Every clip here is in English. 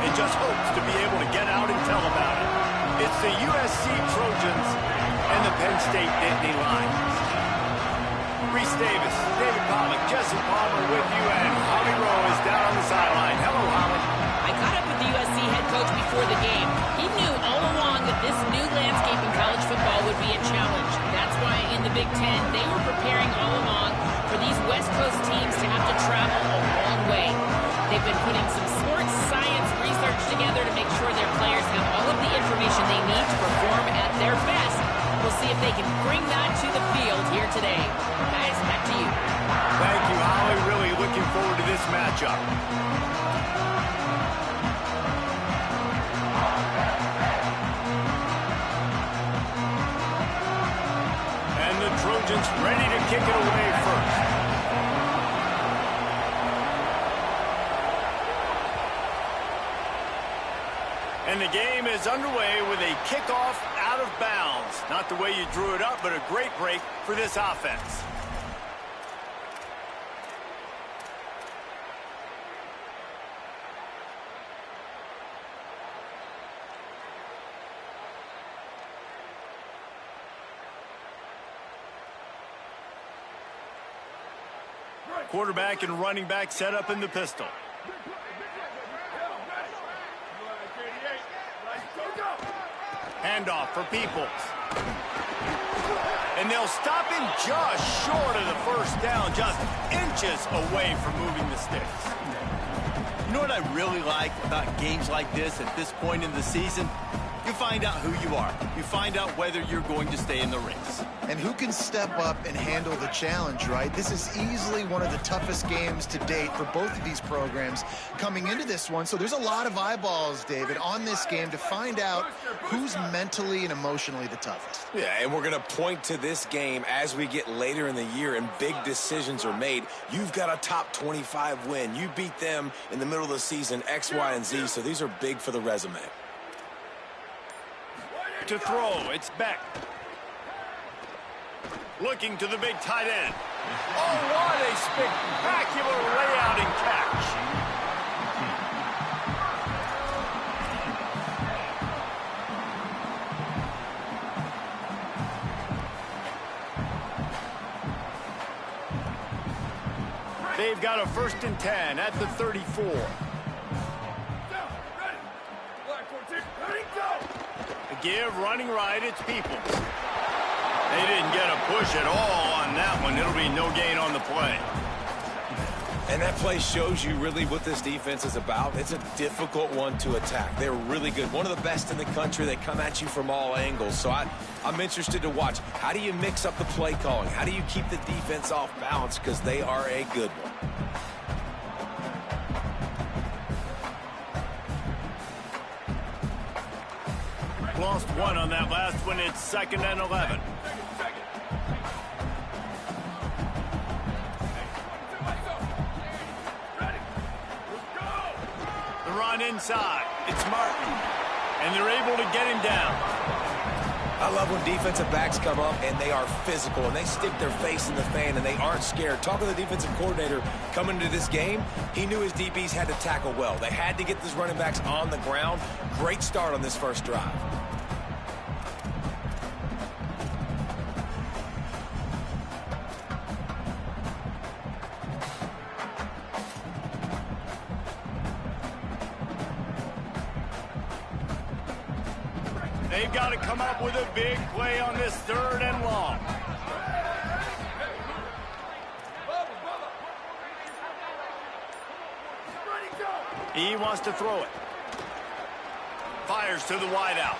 and just hopes to be able to get out and tell about it. It's the USC Trojans and the Penn State Nittany Lions. Reese Davis, David Pollock, Jesse Palmer with you, and Holly Rowe is down on the sideline. Hello, Holly. I caught up with the USC head coach before the game. He knew all along that this new landscape in college football would be a challenge. That's why in the Big Ten, they were preparing all along for these West Coast teams to have to travel a long way. They've been putting some sports science research together to make sure their players have all of the information they need to perform at their best. We'll see if they can bring that to the field here today. Guys, back to you. Thank you, Holly. Really looking forward to this matchup. And the Trojans ready to kick it away first. And the game is underway with a kickoff out of bounds. Not the way you drew it up, but a great break for this offense. Quarterback and running back set up in the pistol. Handoff for Peoples. And they'll stop him just short of the first down, just inches away from moving the sticks. You know what I really like about games like this at this point in the season? You find out who you are. You find out whether you're going to stay in the race. And who can step up and handle the challenge, right? This is easily one of the toughest games to date for both of these programs coming into this one. So there's a lot of eyeballs, David, on this game to find out who's mentally and emotionally the toughest. Yeah, and we're going to point to this game as we get later in the year and big decisions are made. You've got a top 25 win. You beat them in the middle of the season, X, Y, and Z, so these are big for the resume. To throw, it's Beck. Looking to the big tight end. Oh, what a spectacular layout and catch. They've got a 1st and 10 at the 34. Give, running right, it's Peoples. They didn't get a push at all on that one. It'll be no gain on the play. And that play shows you really what this defense is about. It's a difficult one to attack. They're really good. One of the best in the country. They come at you from all angles. So I'm interested to watch. How do you mix up the play calling? How do you keep the defense off balance? Because they are a good one. Lost one on that last one. It's 2nd and 11. The run inside. It's Martin. And they're able to get him down. I love when defensive backs come up and they are physical and they stick their face in the fan and they aren't scared. Talking to the defensive coordinator coming into this game, he knew his DBs had to tackle well. They had to get these running backs on the ground. Great start on this first drive. They've got to come up with a big play on this 3rd and long. He wants to throw it. Fires to the wideout.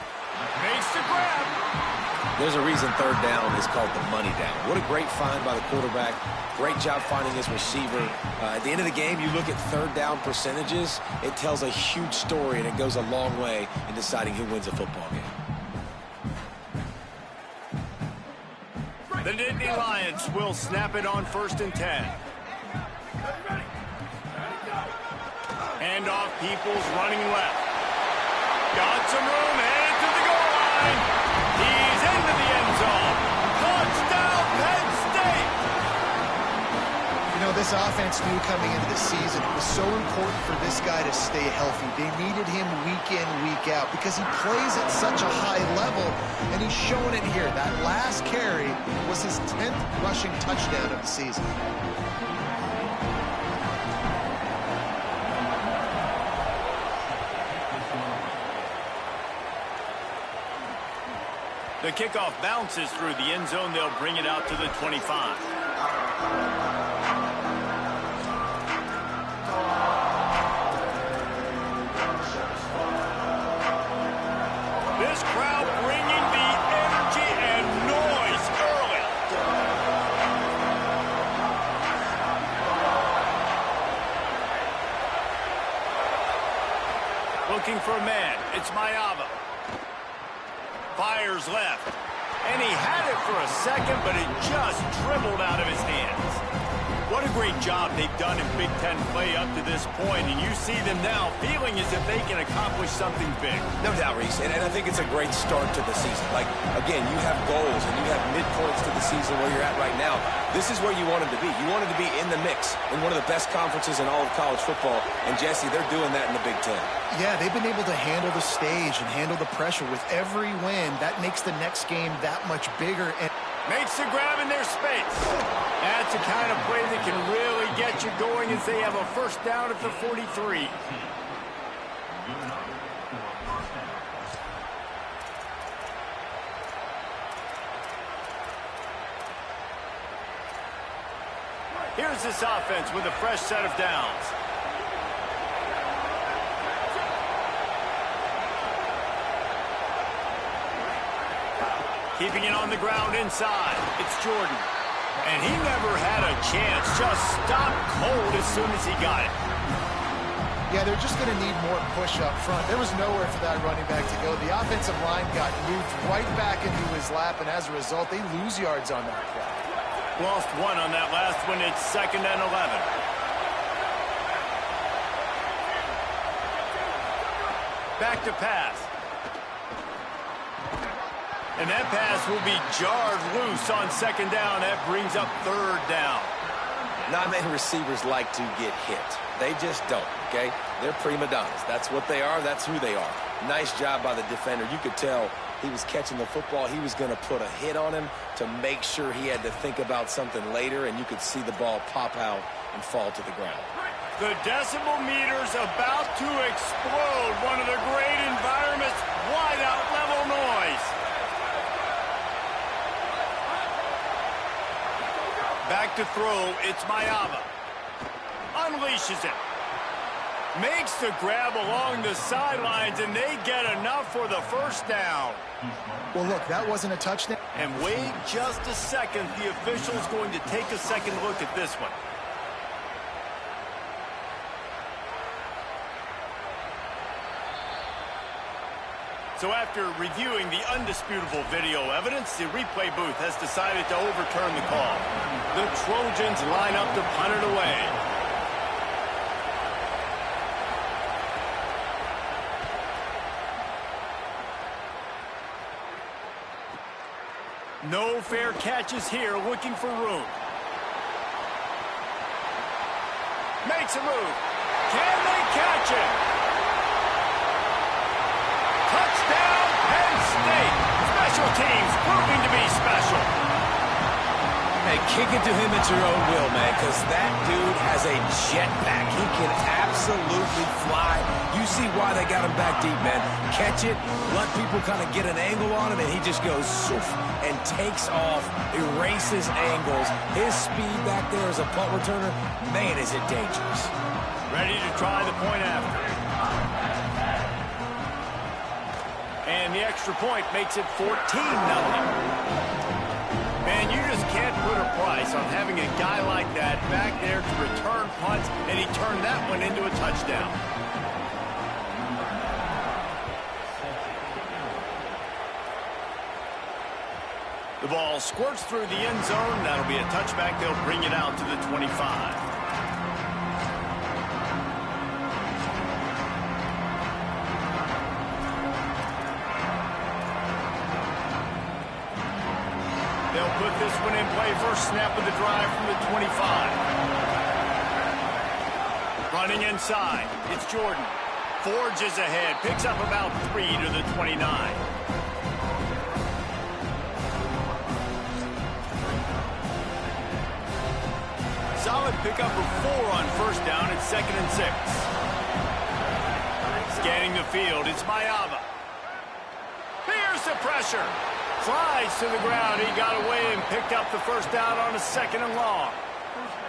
Makes the grab. There's a reason 3rd down is called the money down. What a great find by the quarterback. Great job finding his receiver. At the end of the game, you look at 3rd down percentages. It tells a huge story, and it goes a long way in deciding who wins a football game. The Nittany Lions will snap it on 1st and 10. Handoff, Peoples running left. Got some room, headed to the goal line. He's into the end zone. Touchdown, Penn State! You know, this this offense knew coming into the season it was so important for this guy to stay healthy. They needed him week in, week out because he plays at such a high level, and he's showing it here. That last carry was his 10th rushing touchdown of the season. The kickoff bounces through the end zone. They'll bring it out to the 25. This crowd bringing the energy and noise early. Looking for a man. It's Mayava. Fires left, and he had it for a second, but it just dribbled out of his hands. What a great job they've done in Big Ten play up to this point, and you see them now feeling as if they can accomplish something big. No doubt, Reese, and I think it's a great start to the season. Like, again, you have goals and you have midpoints to the season where you're at right now. This is where you wanted to be. You wanted to be in the mix in one of the best conferences in all of college football, and Jesse, they're doing that in the Big Ten. Yeah, they've been able to handle the stage and handle the pressure with every win. That makes the next game that much bigger. And makes the grab in their space. That's the kind of play that can really get you going as they have a first down at the 43. Here's this offense with a fresh set of downs. Keeping it on the ground inside. It's Jordan. And he never had a chance. Just stopped cold as soon as he got it. yeah, they're just going to need more push up front. There was nowhere for that running back to go. The offensive line got moved right back into his lap, and as a result, they lose yards on that play. Lost one on that last one. It's 2nd and 11. Back to pass. And that pass will be jarred loose on 2nd down. That brings up 3rd down. Not many receivers like to get hit. They just don't, okay? They're prima donnas. That's what they are. That's who they are. Nice job by the defender. You could tell he was catching the football. He was going to put a hit on him to make sure he had to think about something later, and you could see the ball pop out and fall to the ground. The decibel meter's about to explode. One of the great environments, wide-out level noise. Back to throw, it's Mayava. Unleashes it. Makes the grab along the sidelines, and they get enough for the 1st down. Well, look, that wasn't a touchdown. And wait just a second. The official's going to take a second look at this one. So after reviewing the undisputable video evidence, the replay booth has decided to overturn the call. The Trojans line up to punt it away. No fair catches here, looking for room. Makes a move. Can they catch it? Touchdown, Penn State. Special teams proving to be special. Hey, kick it to him at your own will, man, because that dude has a jetpack. He can absolutely fly. You see why they got him back deep, man. Catch it, let people kind of get an angle on him, and he just goes soof and takes off, erases angles. His speed back there as a punt returner, man, is it dangerous. Ready to try the point after. And the extra point makes it 14-0. Man, you just can't put a price on having a guy like that back there to return punts, and he turned that one into a touchdown. The ball squirts through the end zone. That'll be a touchback. They'll bring it out to the 25. They'll put this one in play. First snap of the drive from the 25. Running inside, it's Jordan. Forges ahead, picks up about 3 to the 29. Solid pickup of 4 on first down at 2nd and 6. Scanning the field, it's Mayava. Here's the pressure. Slides to the ground. He got away and picked up the first down on a 2nd and long.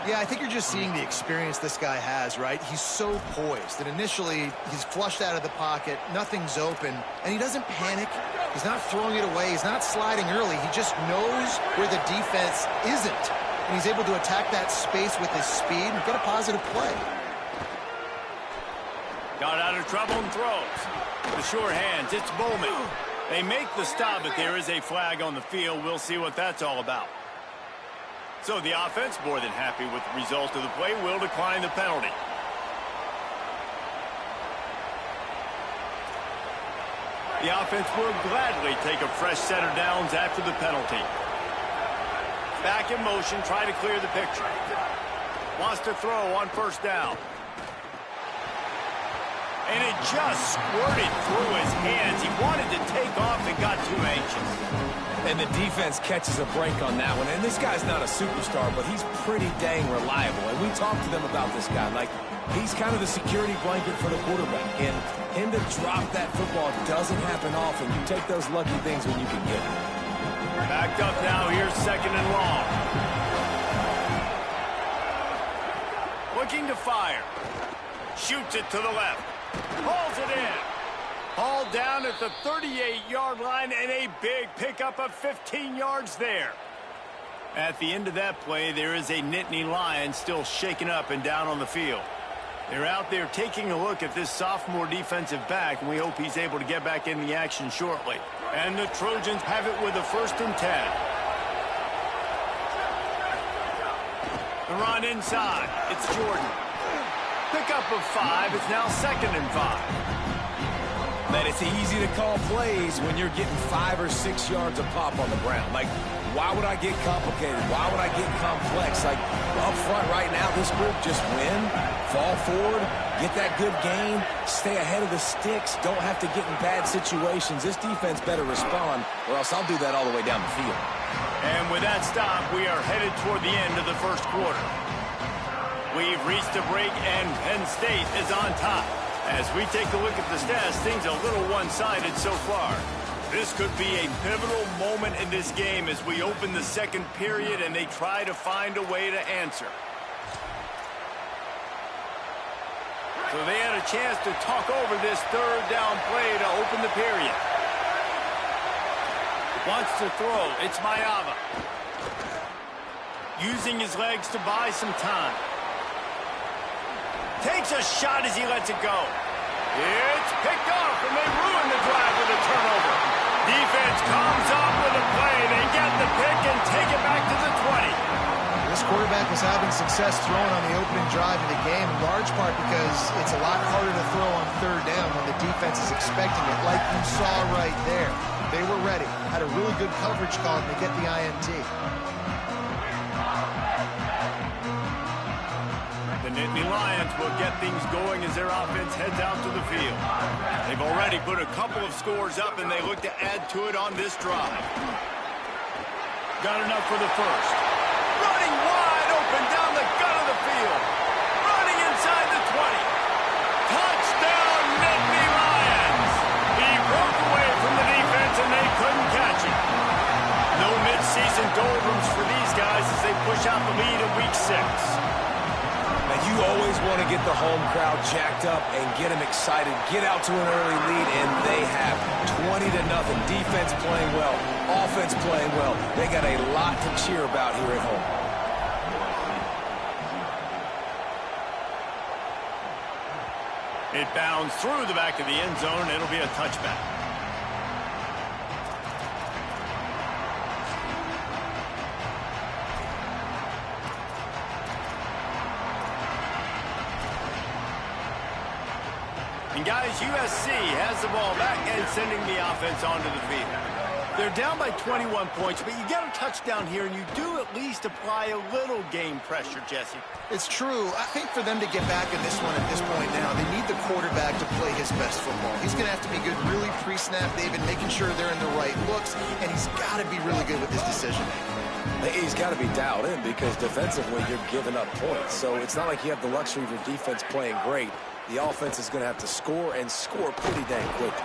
Yeah, I think you're just seeing the experience this guy has, right? He's so poised. And initially, he's flushed out of the pocket. Nothing's open. And he doesn't panic. He's not throwing it away. He's not sliding early. He just knows where the defense isn't. And he's able to attack that space with his speed and get a positive play. Got out of trouble and throws. The sure hands, it's Bowman. They make the stop, but there is a flag on the field. We'll see what that's all about. So the offense, more than happy with the result of the play, will decline the penalty. The offense will gladly take a fresh set of downs after the penalty. Back in motion, try to clear the picture. Wants to throw on first down. And it just squirted through his hands. He wanted to take off and got too anxious. And the defense catches a break on that one. And this guy's not a superstar, but he's pretty dang reliable. And we talked to them about this guy. Like, he's kind of the security blanket for the quarterback. And him to drop that football doesn't happen often. You take those lucky things when you can get them. Backed up now. Here's 2nd and long. Looking to fire. Shoots it to the left. Hauls it in. Hauled down at the 38-yard line, and a big pickup of 15 yards there. At the end of that play, there is a Nittany Lion still shaken up and down on the field. They're out there taking a look at this sophomore defensive back, and we hope he's able to get back in the action shortly. And the Trojans have it with a 1st and 10. The run inside. It's Jordan. Pickup of 5. It's now 2nd and 5. Man, it's easy to call plays when you're getting 5 or 6 yards a pop on the ground. Like, why would I get complicated? Why would I get complex? Like, up front right now, this group just win, fall forward, get that good gain, stay ahead of the sticks, don't have to get in bad situations. This defense better respond, or else I'll do that all the way down the field. And with that stop, we are headed toward the end of the first quarter. We've reached a break, and Penn State is on top. As we take a look at the stats, things a little one-sided so far. This could be a pivotal moment in this game as we open the second period and they try to find a way to answer. So they had a chance to talk over this 3rd down play to open the period. Wants to throw. It's Mayava. Using his legs to buy some time. Takes a shot as he lets it go. It's picked off, and they ruin the drive with a turnover. Defense comes up with a play. They get the pick and take it back to the 20. This quarterback was having success throwing on the opening drive of the game, in large part because it's a lot harder to throw on 3rd down when the defense is expecting it, like you saw right there. They were ready, had a really good coverage call, and they get the INT. The Nittany Lions will get things going as their offense heads out to the field. They've already put a couple of scores up, and they look to add to it on this drive. Got enough for the first. Running wide open down the gut of the field. Running inside the 20. Touchdown, Nittany Lions. He broke away from the defense, and they couldn't catch him. No midseason doldrums for these guys as they push out the lead in Week 6. You always want to get the home crowd jacked up and get them excited, get out to an early lead, and they have 20-0. Defense playing well, offense playing well. They got a lot to cheer about here at home. It bounds through the back of the end zone. It'll be a touchback. And guys, USC has the ball back and sending the offense onto the field. They're down by 21 points, but you get a touchdown here, and you do at least apply a little game pressure, Jesse. It's true. I think for them to get back in this one at this point now, they need the quarterback to play his best football. He's going to have to be good really pre-snap, David, making sure they're in the right looks, and he's got to be really good with his decision-making. He's got to be dialed in because defensively you're giving up points. So it's not like you have the luxury of your defense playing great. The offense is going to have to score and score pretty dang quickly.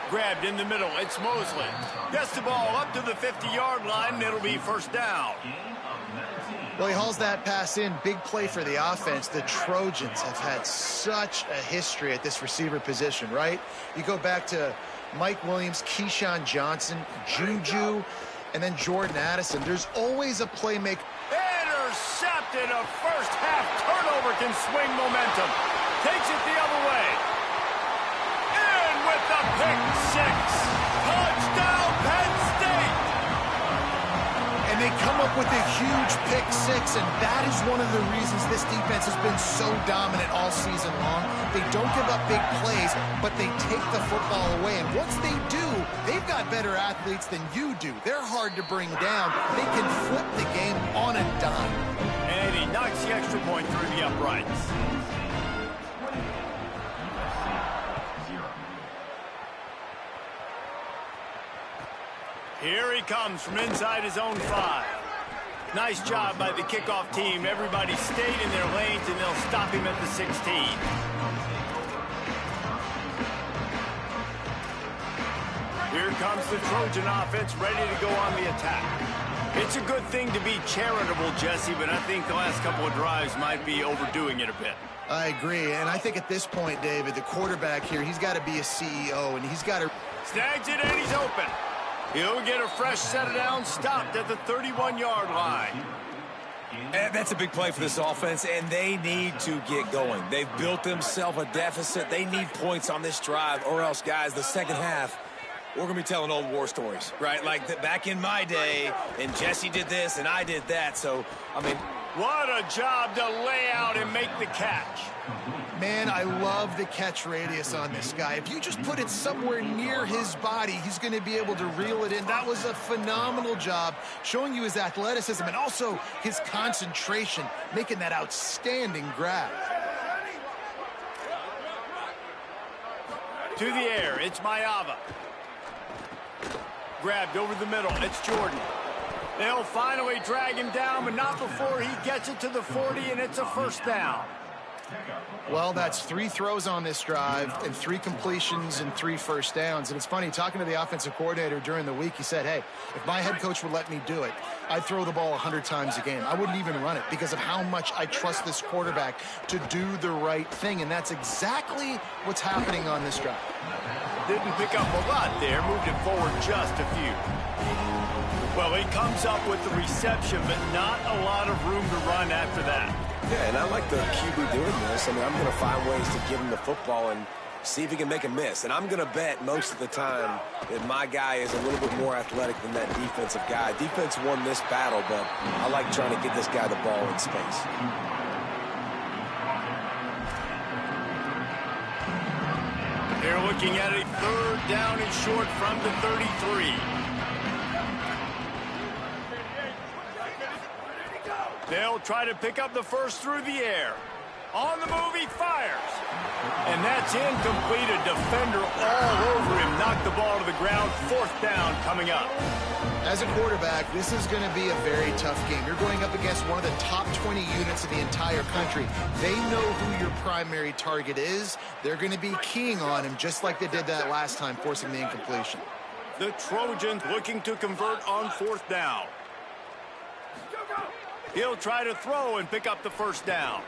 Grabbed in the middle. It's Mosley. Gets the ball up to the 50-yard line, and it'll be first down. Well, he hauls that pass in. Big play for the offense. The Trojans have had such a history at this receiver position, right? You go back to Mike Williams, Keyshawn Johnson, Juju, and then Jordan Addison. There's always a playmaker. Intercepted. A first-half turnover can swing momentum. Takes it the other way. In with the pick six. Touchdown, Penn State. And they come up with a huge pick six, and that is one of the reasons this defense has been so dominant all season long. They don't give up big plays, but they take the football away. And once they do, they've got better athletes than you do. They're hard to bring down. They can flip the game on a dime. And he knocks the extra point through the uprights. Here he comes from inside his own 5. Nice job by the kickoff team. Everybody stayed in their lanes, and they'll stop him at the 16. Here comes the Trojan offense ready to go on the attack. It's a good thing to be charitable, Jesse, but I think the last couple of drives might be overdoing it a bit. I agree, and I think at this point, David, the quarterback here, he's got to be a CEO, and he's got to... Snags it, and he's open. He'll get a fresh set of downs, stopped at the 31-yard line. And that's a big play for this offense, and they need to get going. They've built themselves a deficit. They need points on this drive, or else, guys, the second half, we're going to be telling old war stories, right? Like back in my day, and Jesse did this, and I did that. So, I mean... What a job to lay out and make the catch. Man, I love the catch radius on this guy. If you just put it somewhere near his body, he's going to be able to reel it in. That was a phenomenal job, showing you his athleticism and also his concentration, making that outstanding grab. To the air, it's Mayava. Grabbed over the middle, it's Jordan. They'll finally drag him down, but not before he gets it to the 40, and it's a first down. Well, that's 3 throws on this drive and 3 completions and 3 first downs. And it's funny, talking to the offensive coordinator during the week, he said, hey, if my head coach would let me do it, I'd throw the ball 100 times a game. I wouldn't even run it because of how much I trust this quarterback to do the right thing. And that's exactly what's happening on this drive. Didn't pick up a lot there, moved it forward just a few. Well, he comes up with the reception, but not a lot of room to run after that. Yeah, and I like the QB doing this. I mean, I'm going to find ways to give him the football and see if he can make a miss. And I'm going to bet most of the time that my guy is a little bit more athletic than that defensive guy. Defense won this battle, but I like trying to get this guy the ball in space. They're looking at a 3rd down and short from the 33. They'll try to pick up the first through the air. On the move, he fires. And that's incomplete. A defender all over him. Knocked the ball to the ground. 4th down coming up. As a quarterback, this is going to be a very tough game. You're going up against one of the top 20 units in the entire country. They know who your primary target is. They're going to be keying on him just like they did that last time, forcing the incompletion. The Trojans looking to convert on 4th down. He'll try to throw and pick up the first down.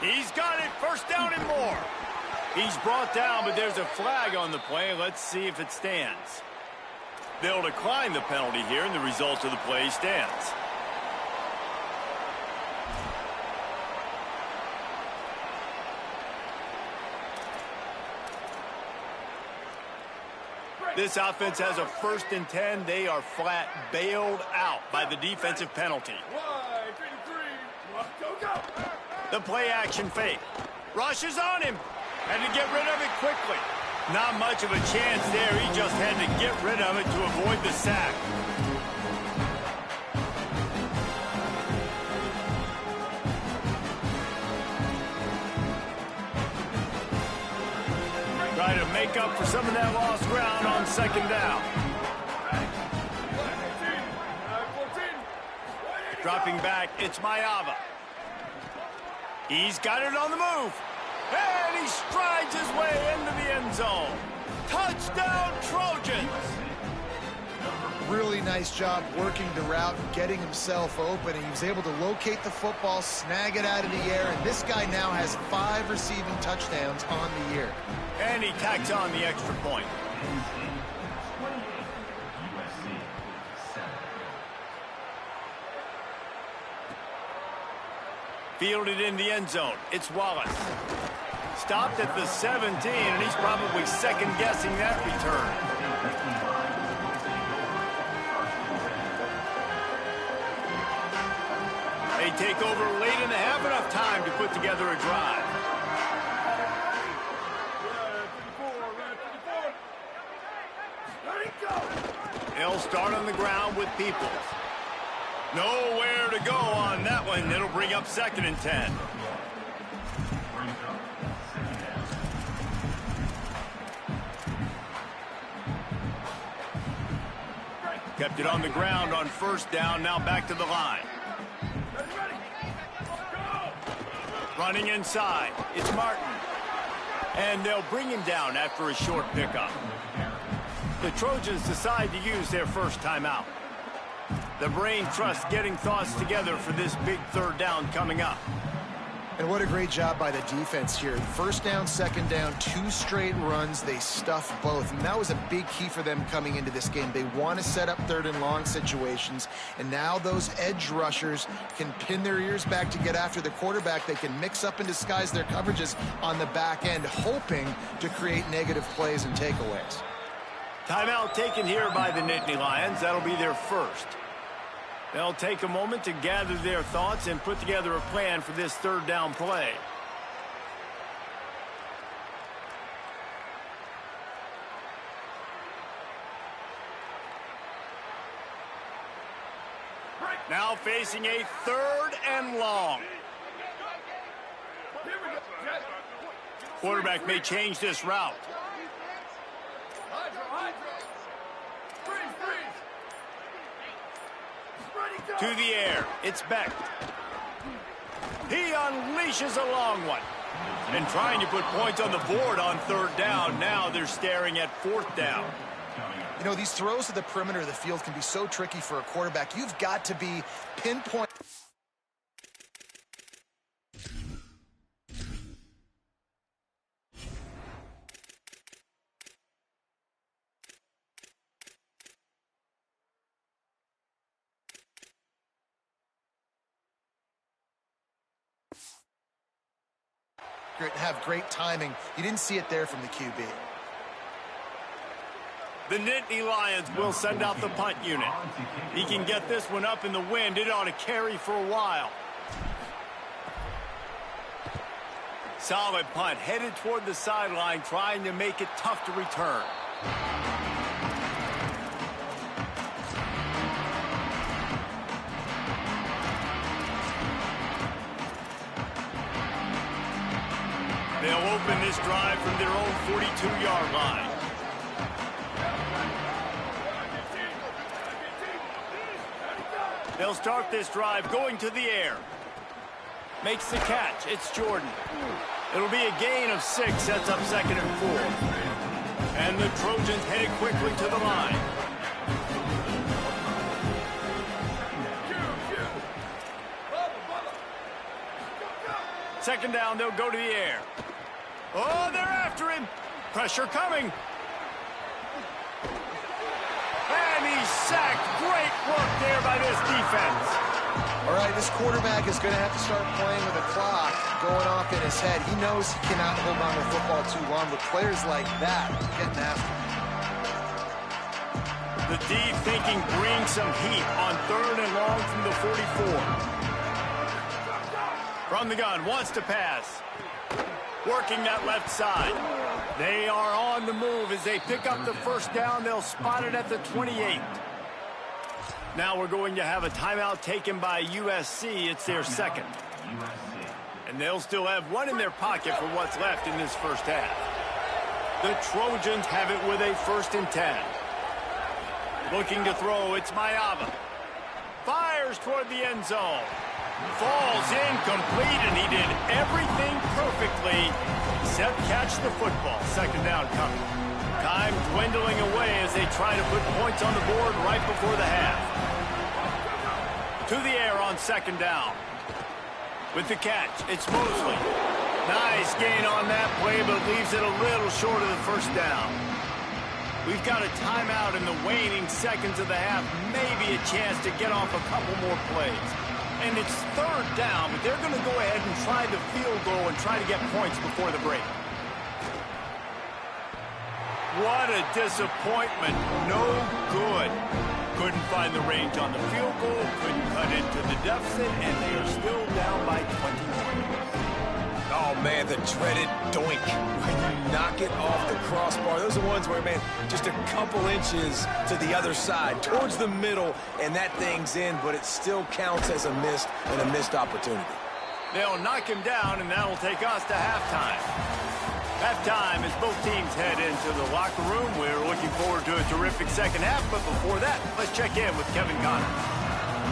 He's got it. First down and more. He's brought down, but there's a flag on the play. Let's see if it stands. They'll decline the penalty here, and the result of the play stands. This offense has a 1st and 10. They are flat bailed out by the defensive penalty. The play action fake. Rushes on him. And to get rid of it quickly. Not much of a chance there. He just had to get rid of it to avoid the sack. Try to make up for some of that lost ground on second down. Dropping back, it's Mayava. He's got it on the move. And he strides his way into the end zone. Touchdown, Trojans! Really nice job working the route and getting himself open. And he was able to locate the football, snag it out of the air, and this guy now has 5 receiving touchdowns on the year. And he tacks on the extra point. Fielded in the end zone. It's Wallace. Stopped at the 17, and he's probably second-guessing that return. They take over late and have enough time to put together a drive. They'll start on the ground with Peoples. Nowhere to go on that one. It'll bring up 2nd and 10. Kept it on the ground on 1st down. Now back to the line. Running inside. It's Martin. And they'll bring him down after a short pickup. The Trojans decide to use their first timeout. The brain trust getting thoughts together for this big 3rd down coming up. And what a great job by the defense here. 1st down, 2nd down, 2 straight runs. They stuffed both. And that was a big key for them coming into this game. They want to set up 3rd and long situations. And now those edge rushers can pin their ears back to get after the quarterback. They can mix up and disguise their coverages on the back end, hoping to create negative plays and takeaways. Timeout taken here by the Nittany Lions. That'll be their first. They'll take a moment to gather their thoughts and put together a plan for this 3rd down play. Now facing a 3rd and long. Quarterback may change this route. To the air. It's Beck. He unleashes a long one. And trying to put points on the board on 3rd down. Now they're staring at 4th down. You know, these throws to the perimeter of the field can be so tricky for a quarterback. You've got to be pinpoint. Have great timing. You didn't see it there from the QB. The Nittany Lions will send out the punt unit. He can get this one up in the wind. It ought to carry for a while. Solid punt, headed toward the sideline, trying to make it tough to return. They'll open this drive from their own 42-yard line. They'll start this drive going to the air. Makes the catch. It's Jordan. It'll be a gain of 6. Sets up 2nd and 4. And the Trojans headed quickly to the line. Second down, they'll go to the air. Oh, they're after him. Pressure coming. And he's sacked. Great work there by this defense. All right, this quarterback is going to have to start playing with a clock going off in his head. He knows he cannot hold on to the football too long, but players like that getting after him. The D thinking bring some heat on 3rd and long from the 44. From the gun, wants to pass. Working that left side. They are on the move as they pick up the first down. They'll spot it at the 28. Now we're going to have a timeout taken by USC. It's their second. And they'll still have one in their pocket for what's left in this first half. The Trojans have it with a 1st and 10. Looking to throw, it's Mayava. Fires toward the end zone. Falls incomplete, and he did everything perfectly except catch the football. 2nd down coming. Time dwindling away as they try to put points on the board right before the half. To the air on 2nd down. With the catch, it's Mosley. Nice gain on that play, but leaves it a little short of the 1st down. We've got a timeout in the waning seconds of the half. Maybe a chance to get off a couple more plays. And it's 3rd down, but they're going to go ahead and try the field goal and try to get points before the break. What a disappointment. No good. Couldn't find the range on the field goal, couldn't cut into the deficit, and they are still down by 21. Oh, man, the dreaded doink. When you knock it off the crossbar, those are ones where, man, just a couple inches to the other side, towards the middle, and that thing's in, but it still counts as a missed opportunity. They'll knock him down, and that'll take us to halftime. Halftime as both teams head into the locker room. We're looking forward to a terrific second half, but before that, let's check in with Kevin Connors.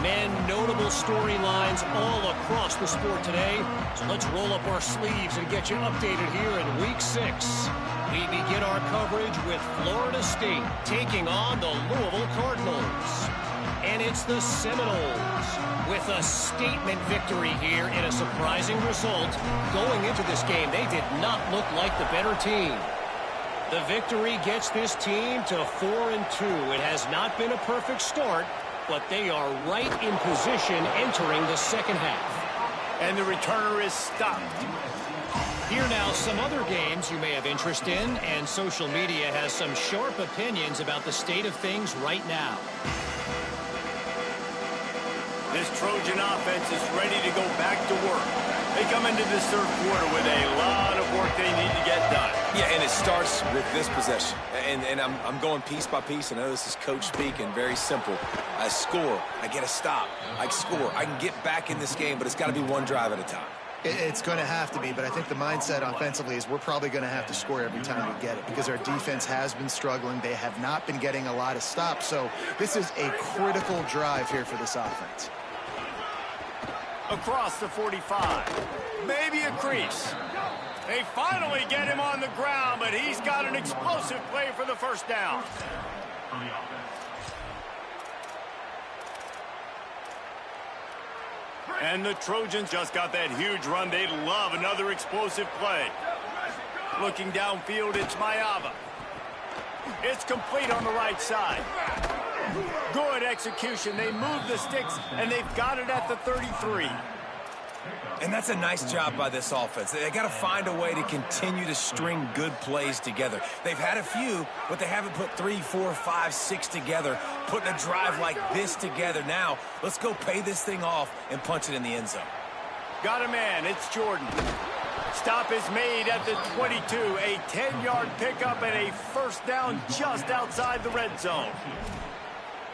Men, notable storylines all across the sport today. So let's roll up our sleeves and get you updated here in Week 6. We begin our coverage with Florida State taking on the Louisville Cardinals. And it's the Seminoles with a statement victory here in a surprising result. Going into this game, they did not look like the better team. The victory gets this team to 4-2. It has not been a perfect start, but they are right in position entering the second half. And the returner is stopped. Here now, some other games you may have interest in, and social media has some sharp opinions about the state of things right now. This Trojan offense is ready to go back to work. They come into this 3rd quarter with a lot of work they need to get done. Yeah, and it starts with this possession. And I'm going piece by piece. I know this is coach speaking, very simple. I score, I get a stop, I score. I can get back in this game, but it's got to be one drive at a time. It's going to have to be, but I think the mindset offensively is we're probably going to have to score every time we get it because our defense has been struggling. They have not been getting a lot of stops, so this is a critical drive here for this offense. Across the 45. Maybe a crease. They finally get him on the ground, but he's got an explosive play for the 1st down. And the Trojans just got that huge run. They'd love another explosive play. Looking downfield, it's Mayava. It's complete on the right side. Good execution. They move the sticks, and they've got it at the 33. And that's a nice job by this offense. They got to find a way to continue to string good plays together. They've had a few, but they haven't put 3, 4, 5, 6 together, putting a drive like this together. Now, let's go pay this thing off and punch it in the end zone. Got a man. It's Jordan. Stop is made at the 22. A 10-yard pickup and a 1st down just outside the red zone.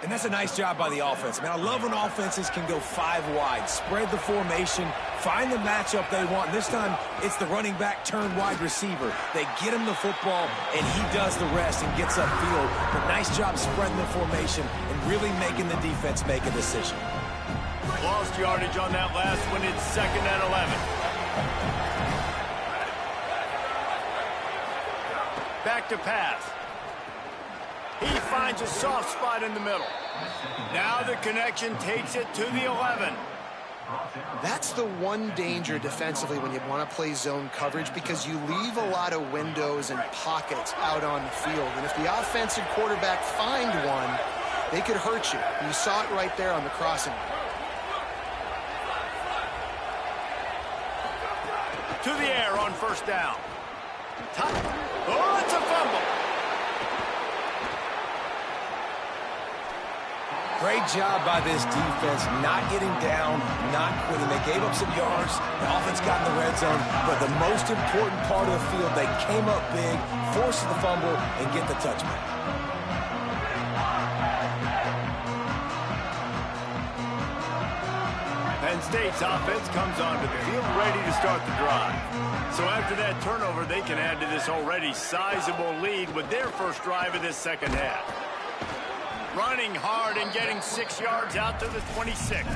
And that's a nice job by the offense. Man, I love when offenses can go 5 wide, spread the formation, find the matchup they want. And this time, it's the running back turned wide receiver. They get him the football, and he does the rest and gets upfield. But nice job spreading the formation and really making the defense make a decision. Lost yardage on that last one. It's 2nd and 11. Back to pass. He finds a soft spot in the middle. Now the connection takes it to the 11. That's the one danger defensively when you want to play zone coverage because you leave a lot of windows and pockets out on the field. And if the offensive quarterback find one, they could hurt you. You saw it right there on the crossing. To the air on 1st down. Oh, it's a fumble. Great job by this defense, not getting down, not quitting. They gave up some yards. The offense got in the red zone. But the most important part of the field, they came up big, forced the fumble, and get the touchback. Penn State's offense comes onto the field ready to start the drive. So after that turnover, they can add to this already sizable lead with their first drive of this second half. Running hard and getting 6 yards out to the 26.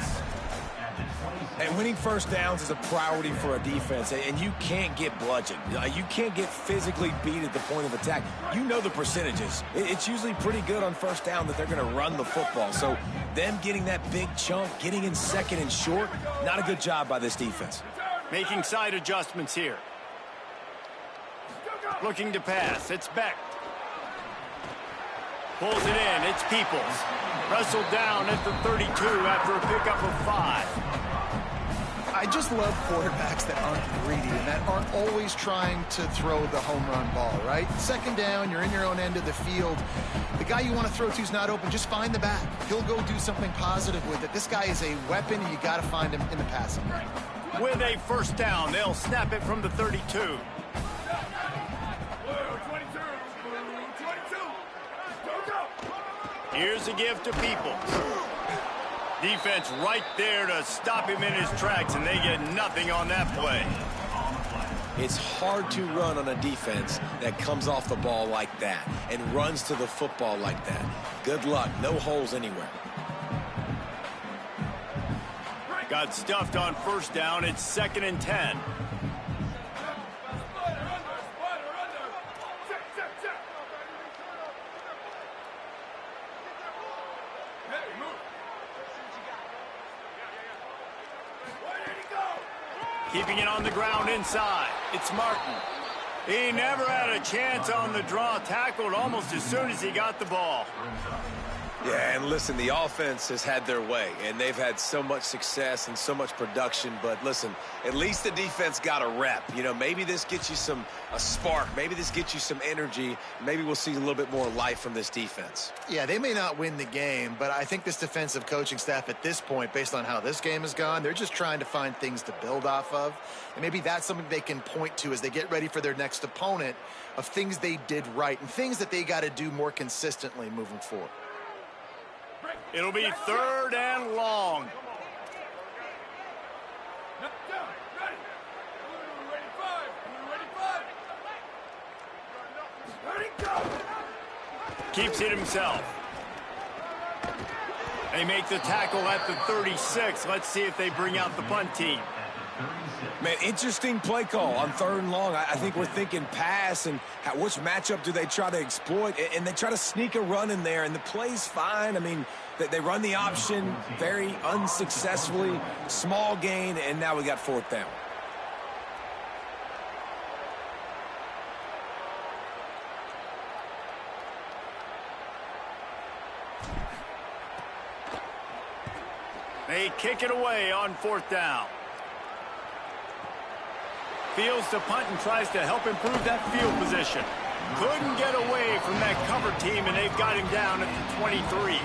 And winning first downs is a priority for a defense, and you can't get bludgeoned. You can't get physically beat at the point of attack. You know the percentages. It's usually pretty good on first down that they're going to run the football. So them getting that big chunk, getting in second and short, not a good job by this defense. Making side adjustments here. Looking to pass. It's Beck. Pulls it in. It's Peoples. Wrestled down at the 32 after a pickup of 5. I just love quarterbacks that aren't greedy and that aren't always trying to throw the home run ball, right? Second down, you're in your own end of the field. The guy you want to throw to is not open. Just find the back. He'll go do something positive with it. This guy is a weapon, and you got to find him in the passing game. With a first down, they'll snap it from the 32. Here's a give to Peoples. Defense right there to stop him in his tracks, and they get nothing on that play. It's hard to run on a defense that comes off the ball like that and runs to the football like that. Good luck. No holes anywhere. Got stuffed on first down. It's 2nd and 10. Keeping it on the ground inside. It's Martin. He never had a chance on the draw. Tackled almost as soon as he got the ball. Yeah, and listen, the offense has had their way, and they've had so much success and so much production. But listen, at least the defense got a rep. You know, maybe this gets you a spark. Maybe this gets you some energy. Maybe we'll see a little bit more life from this defense. Yeah, they may not win the game, but I think this defensive coaching staff at this point, based on how this game has gone, they're just trying to find things to build off of. And maybe that's something they can point to as they get ready for their next opponent, of things they did right and things that they got to do more consistently moving forward. It'll be 3rd and long. Keeps it himself. They make the tackle at the 36. Let's see if they bring out the punt team. Man, interesting play call on 3rd and long. I think we're thinking pass and which matchup do they try to exploit, and they try to sneak a run in there, and the play's fine. I mean, they run the option very unsuccessfully, small gain, and now we got 4th down. They kick it away on 4th down. Fields to punt and tries to help improve that field position. Couldn't get away from that cover team, and they've got him down at the 23.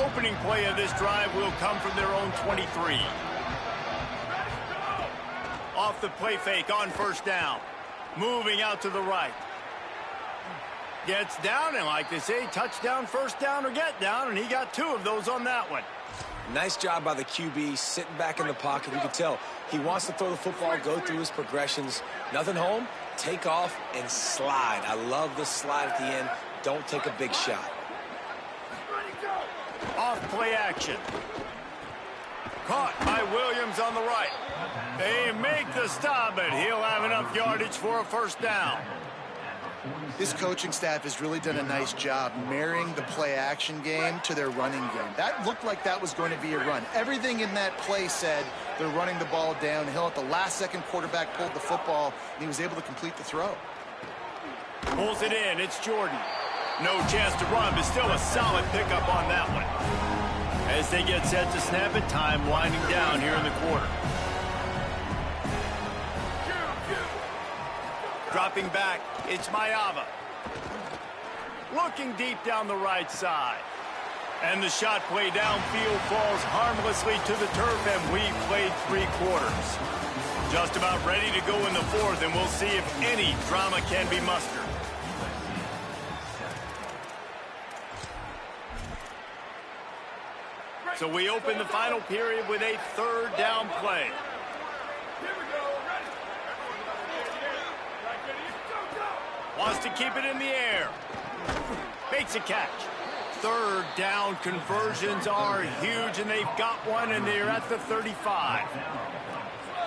Opening play of this drive will come from their own 23. Off the play fake on 1st down. Moving out to the right. Gets down, and like they say, touchdown, 1st down, or get down, and he got 2 of those on that one. Nice job by the QB, sitting back in the pocket. You can tell he wants to throw the football, go through his progressions. Nothing home, take off, and slide. I love the slide at the end. Don't take a big shot. Off play action. Caught by Williams on the right. They make the stop, but he'll have enough yardage for a 1st down. This coaching staff has really done a nice job marrying the play-action game to their running game. That looked like that was going to be a run. Everything in that play said they're running the ball downhill. At the last second, quarterback pulled the football, and he was able to complete the throw. Pulls it in. It's Jordan. No chance to run, but still a solid pickup on that one. As they get set to snap it, time winding down here in the quarter. Dropping back, it's Mayava. Looking deep down the right side. And the shot play downfield falls harmlessly to the turf, and we played 3 quarters. Just about ready to go in the 4th, and we'll see if any drama can be mustered. So we open the final period with a 3rd down play. Wants to keep it in the air. Makes a catch. 3rd down conversions are huge, and they've got one, and they're at the 35.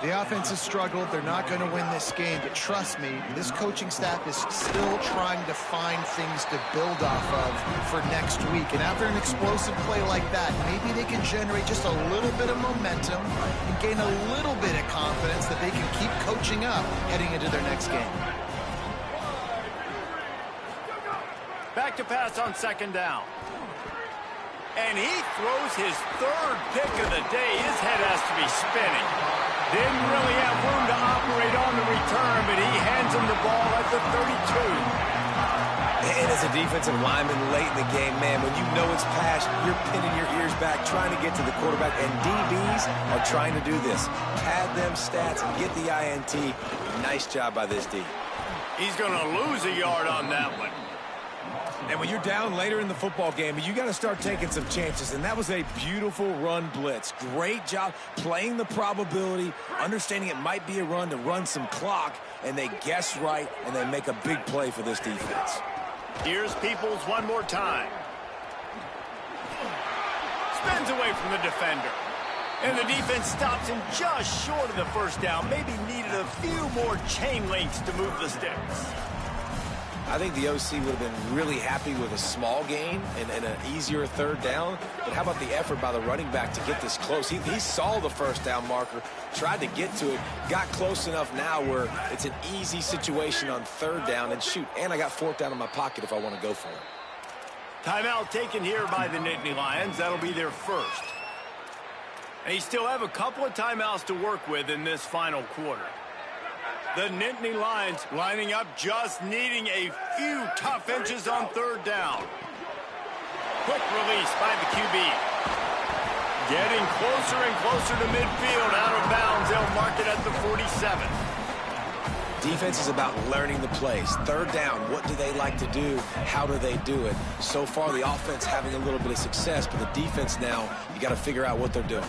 The offense has struggled. They're not going to win this game, but trust me, this coaching staff is still trying to find things to build off of for next week. And after an explosive play like that, maybe they can generate just a little bit of momentum and gain a little bit of confidence that they can keep coaching up heading into their next game. Back to pass on 2nd down. And he throws his 3rd pick of the day. His head has to be spinning. Didn't really have room to operate on the return, but he hands him the ball at the 32. And as a defensive lineman late in the game, man, when you know it's passed, you're pinning your ears back, trying to get to the quarterback, and DBs are trying to do this. Pad them stats and get the INT. Nice job by this D. He's going to lose a yard on that one. And when you're down later in the football game, you got to start taking some chances, and that was a beautiful run blitz. Great job playing the probability, understanding it might be a run to run some clock, and they guess right, and they make a big play for this defense. Here's Peoples one more time. Spins away from the defender. And the defense stops him just short of the 1st down. Maybe needed a few more chain links to move the sticks. I think the OC would have been really happy with a small gain and an easier 3rd down. But how about the effort by the running back to get this close? He saw the 1st down marker, tried to get to it, got close enough now where it's an easy situation on 3rd down. And shoot, and I got 4th down in my pocket if I want to go for it. Timeout taken here by the Nittany Lions. That'll be their 1st. And they still have a couple of timeouts to work with in this final quarter. The Nittany Lions lining up, just needing a few tough inches on 3rd down. Quick release by the QB. Getting closer and closer to midfield, out of bounds. They'll mark it at the 47. Defense is about learning the plays. 3rd down, what do they like to do? How do they do it? So far, the offense having a little bit of success, but the defense now, you got to figure out what they're doing.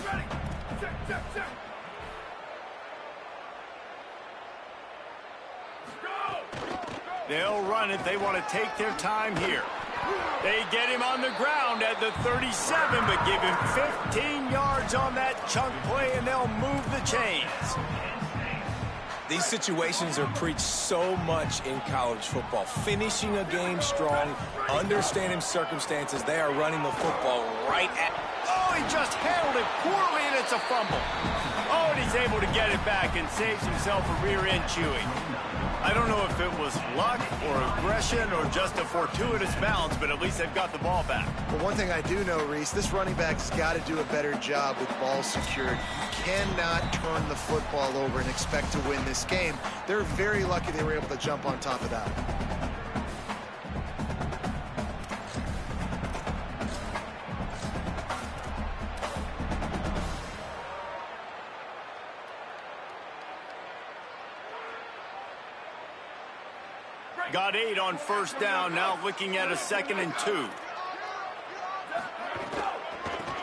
They'll run it. They want to take their time here. They get him on the ground at the 37, but give him 15 yards on that chunk play, and they'll move the chains. These situations are preached so much in college football. Finishing a game strong, understanding circumstances. They are running the football right at... Oh, he just handled it poorly, and it's a fumble. Oh, and he's able to get it back and saves himself a rear-end chewing. I don't know if it was luck or aggression or just a fortuitous bounce, but at least they've got the ball back. Well, one thing I do know, Reese, this running back's got to do a better job with ball secured. Cannot turn the football over and expect to win this game. They're very lucky they were able to jump on top of that. Got 8 on 1st down, now looking at a 2nd and 2.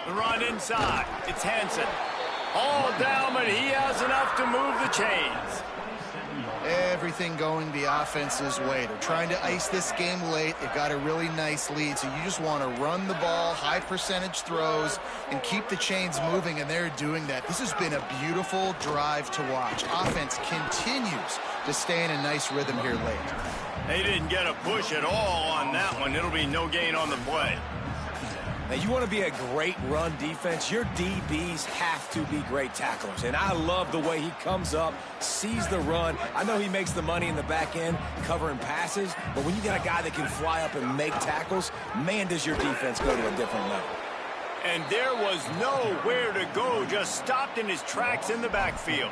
The run inside, it's Hansen. All down, but he has enough to move the chains. Everything going the offense's way. They're trying to ice this game late. They've got a really nice lead, so you just want to run the ball, high percentage throws, and keep the chains moving, and they're doing that. This has been a beautiful drive to watch. Offense continues to stay in a nice rhythm here late. They didn't get a push at all on that one. It'll be no gain on the play. Now, you want to be a great run defense, your DBs have to be great tacklers. And I love the way he comes up, sees the run. I know he makes the money in the back end covering passes, but when you got a guy that can fly up and make tackles, man, does your defense go to a different level. And there was nowhere to go, just stopped in his tracks in the backfield.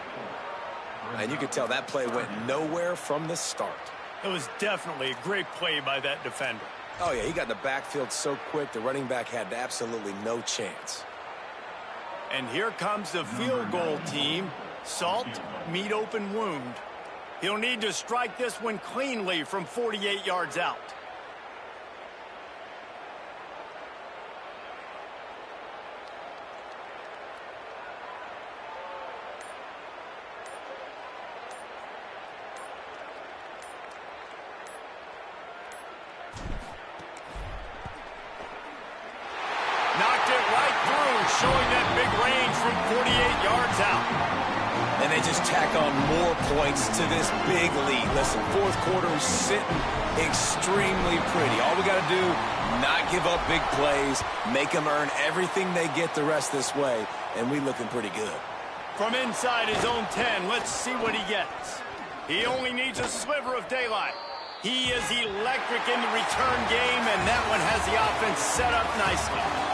And you could tell that play went nowhere from the start. It was definitely a great play by that defender. Oh, yeah, he got in the backfield so quick, the running back had absolutely no chance. And here comes the field goal team. Salt, meet open wound. He'll need to strike this one cleanly from 48 yards out. Knocked it right through, showing that big range from 48 yards out. And they just tack on more points to this big lead. Listen, fourth quarter is sitting extremely pretty. All we got to do, not give up big plays, make them earn everything they get the rest this way, and we looking pretty good. From inside his own 10, let's see what he gets. He only needs a sliver of daylight. He is electric in the return game, and that one has the offense set up nicely.